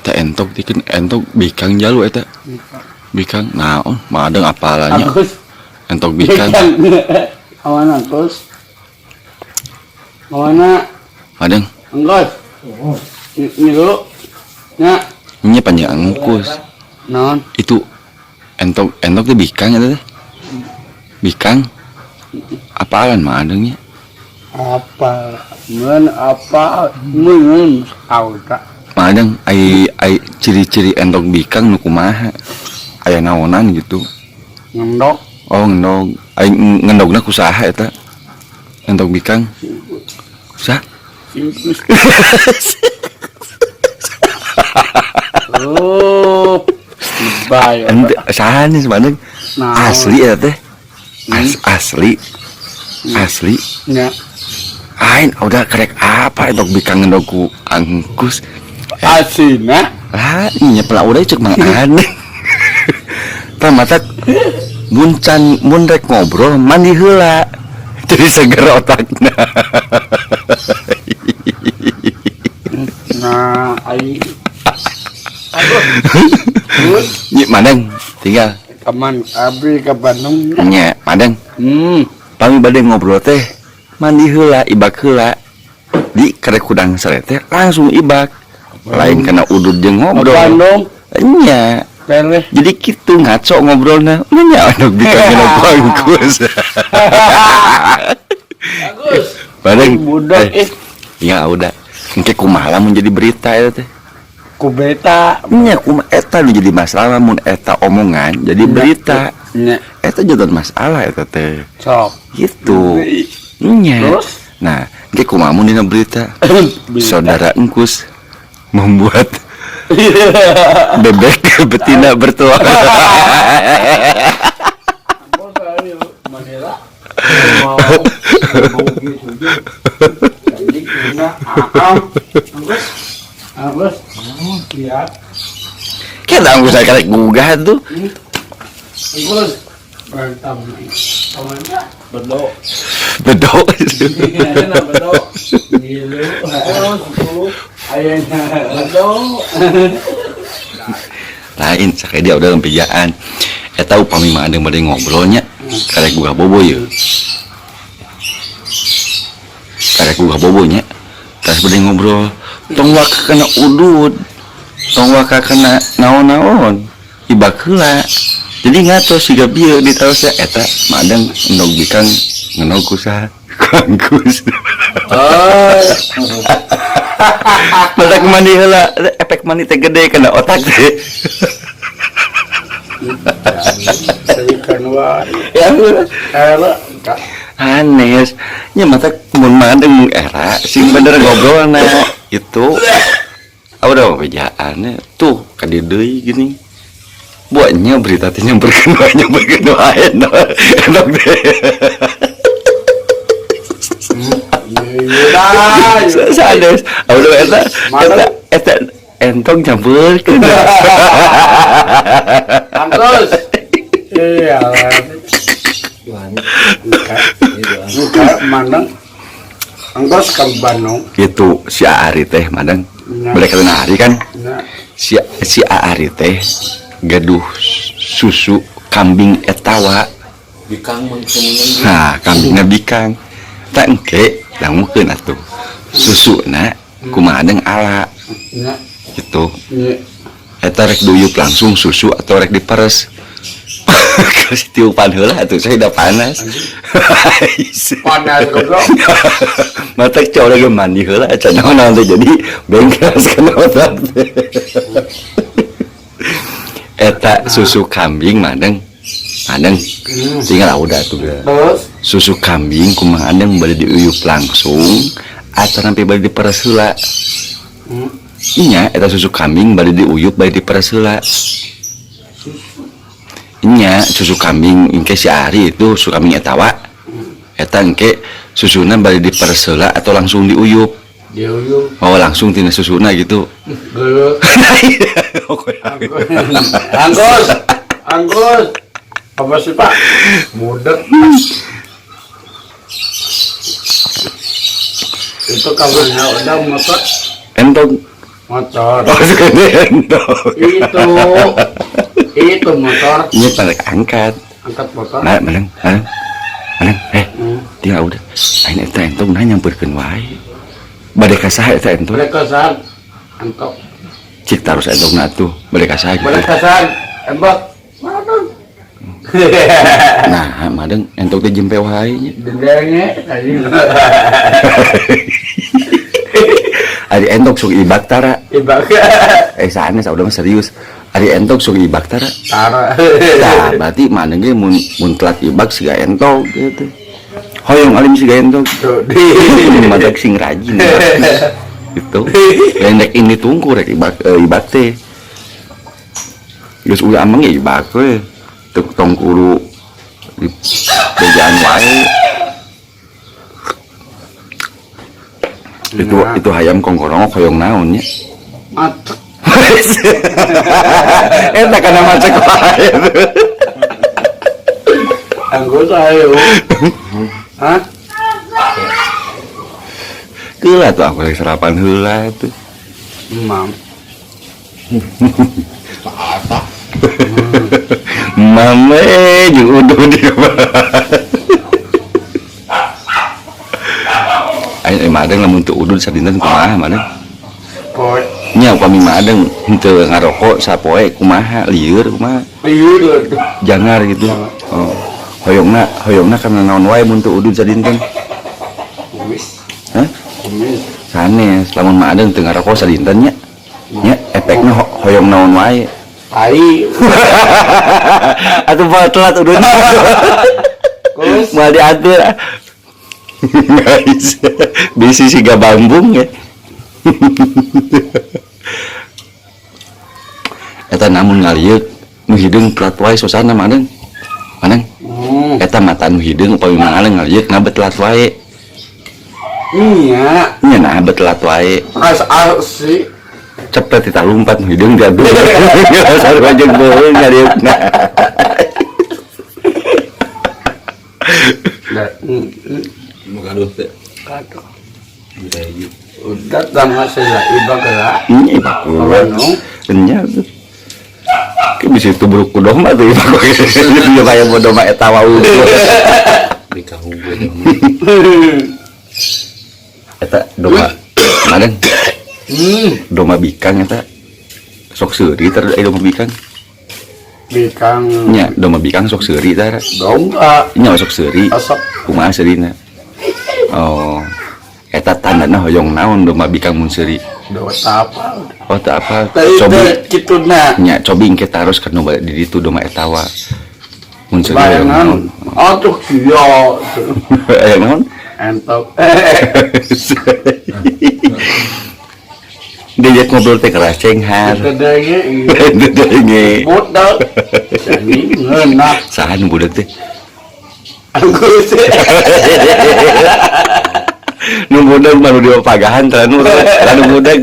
eta entok dikeun entok bikang jalu eta. Bikang naon? Madeng apalanya. Entok bikang. Awana Gus. Awana. Madeng. Angkos. Ini dulu. Ya. Nya panjang angkus. Non. Itu entok teh bikang eta teh. Bikang. Apaan madengnya? Apa auta Madeng ai ciri-ciri entok bikang nu kumaha? Aya naonan gitu. ngendok Oh, ngendog. Ai ngendogna kusaha eta? Entok bikang. Kusaha? oh baik Ente saha nih madeng? Nah. Asli eta teh. Asli. Asli. ya Ain udah kerek apa entok bikang ngendog ku angkus. asina Ah, nya pela udah cek mang aneh. Tah mata mun rek ngobrol mandi heula. Jadi seger otakna. nah ai aduh Nya madeng tinggal kaman abri ke Bandung nya madeng. Pami bade ngobrol teh mandi heula, ibak heula. Di kerek kudang sare teh langsung ibak. Lain kena udud jeung ngobrol. Bandung Nya. beres Jadi kitu ngaco ngobrolna. Nya anu bikang ngendog bangkus. bagus Madeng budak ya udah. Engke kumaha mun jadi berita eta teh. ku beta Nya kumaha eta nu jadi masalah mun eta omongan jadi berita. nya Eta jadi masalah eta teh. sok Gitu. Nya. Terus? Nah, engke kumaha mun dina berita? Saudara engkus membuat bebek betina bertelur. Kita anggus saya karek gugah tuh. Bedok. Bedok. Lain sakit dia udah lempigaan. Eta upami mah ada ngobrolnya. Karek gugah bobo ya. Karek gugah bobonya. Tas bade ngobrol. Tong waka kena udud. Tong waka kena naon-naon. Ibak heula. Jadi ngato siga bieu ditaosnya eta madang endog bikang ngenog kusaha kangkus. Matak mandi heula efek mandi teh gede kana otak teh. Ya aneh nya mata mun mandeng mun era sing bener ngobrolna itu udah bejaan tuh ka dieu deui gini buatnya berita teh nyamperkeun enak deh. Sades udah eta entong campurkeun. Angkos. Iya. Buka mandang. Angkos ke Bandung. Gitu si Ari teh madang. Boleh kena Ari kan? Si Ari teh gaduh susu kambing etawa. Bikang mengkeunang. Nah, kambingna bikang. Tak engke dangukeun atuh. Susuna kumaha deung ala. Gitu. Eta rek duyup langsung susu atau rek diperes. Kasih tiupan heula atuh saya udah panas. Panas goblok. Mata cowok lagi mandi heula cenah naon teh jadi bengkas kana otak. Eta susu kambing madeng. Madeng. Tinggal udah tuh. Terus Susu kambing kumaha adeng bade diuyup langsung atau sampai bade diperes heula. Nya eta susu kambing bade diuyup bade diperes heula. Nya susu kambing engke si Ari itu susu kambing etawa. Eta engke susuna bade diperes heula atau langsung diuyup. diuyup. Oh langsung tina susuna gitu. Geuleuh. Angkos. Angkos. Apa sih Pak? Mudek. Itu kamarnya udah motor. Entong Motor. Oh, segede endok. Itu motor. Ini balik angkat. Angkat motor. Nah, Manang. Dia udah. Aing eta entok nah nyamperkeun wae. Bade ka saha eta entok? Mereka saat antok. Cik tarus entokna atuh. Bade ka saha gitu. Mereka saat embak. Mana? Nah, madeng entok teh jempe wae nya. Dendengnya tadi. Ari entok sok ibak tara. Ibak. Sanes udah mah serius. Ari entok sok ibak tara. Tara. Nah, berarti mana ge mun telat ibak siga entok gitu. Hoyong alim siga entok. Madak sing rajin. Gitu. Lendek ini tunggu rek ibak teh. Geus ulah amang ge ibak we. Tuk tong kudu di bejaan wae. Itu hayam kongkorong hoyong naon nya. Matek. Eta kana macek wae. Anggota ayo. Hah? Heula tuh aku lagi sarapan heula tuh. Mam. Mame jeung udud dia. Aing madeng lamun teu udud sadinten kumaha madeng? Poe. Nya upami madeng henteu ngarokok sapoe kumaha lieur kumaha? Liur. Jangar gitu. Oh. Hoyongna kana naon wae mun teu udud sadinten? Kumis. Hah? Kumis. Sanes lamun madeng teu ngarokok sadinten nya. Nya efekna hoyong naon wae. Tai. Atuh bae telat ududna. Kus. Mau diatur. Guys, bisi siga bambung ya. Eta namun ngalieu nu hideung telat wae sosana maneng. Maneng. Eta mata nu hideung upami mangaleng ngalieu na telat wae. Iya. Nya nah telat wae. Asli. Cepet kita lompat nu hideung jatuh. Sarua jeung beueung ngalieukeuna. Magaduh teh. Kado. Bisa Udah sama saya ibak lah. Ini bagus. Nya tuh. Ke bisa tubruk ku domba tuh dia kayak bodoh mah eta wau. di kahunggu Eta domba. Madeng. Domba bikang eta. Sok seuri teh domba bikang. Bikang. Nya domba bikang sok seuri teh. Domba. Nya sok seuri. Asap. Kumaha seurina? Oh. Eta tandana hoyong naon domba bikang mun seuri. Domba apa? Oh tak apa. Cobi gitu nah. Nya cobi engke taros kana balik di ditu domba eta wa. Mun seuri hoyong Bayangan. naon. Aduh iya. Aya naon? Entok. Dia ngobrol teh keras cenghar. Kedainya iya. Dedenge. Budak. Ini ngenak. Saha nu budak teh? Anggus. Nu budak baru di pagahan teh nu budak.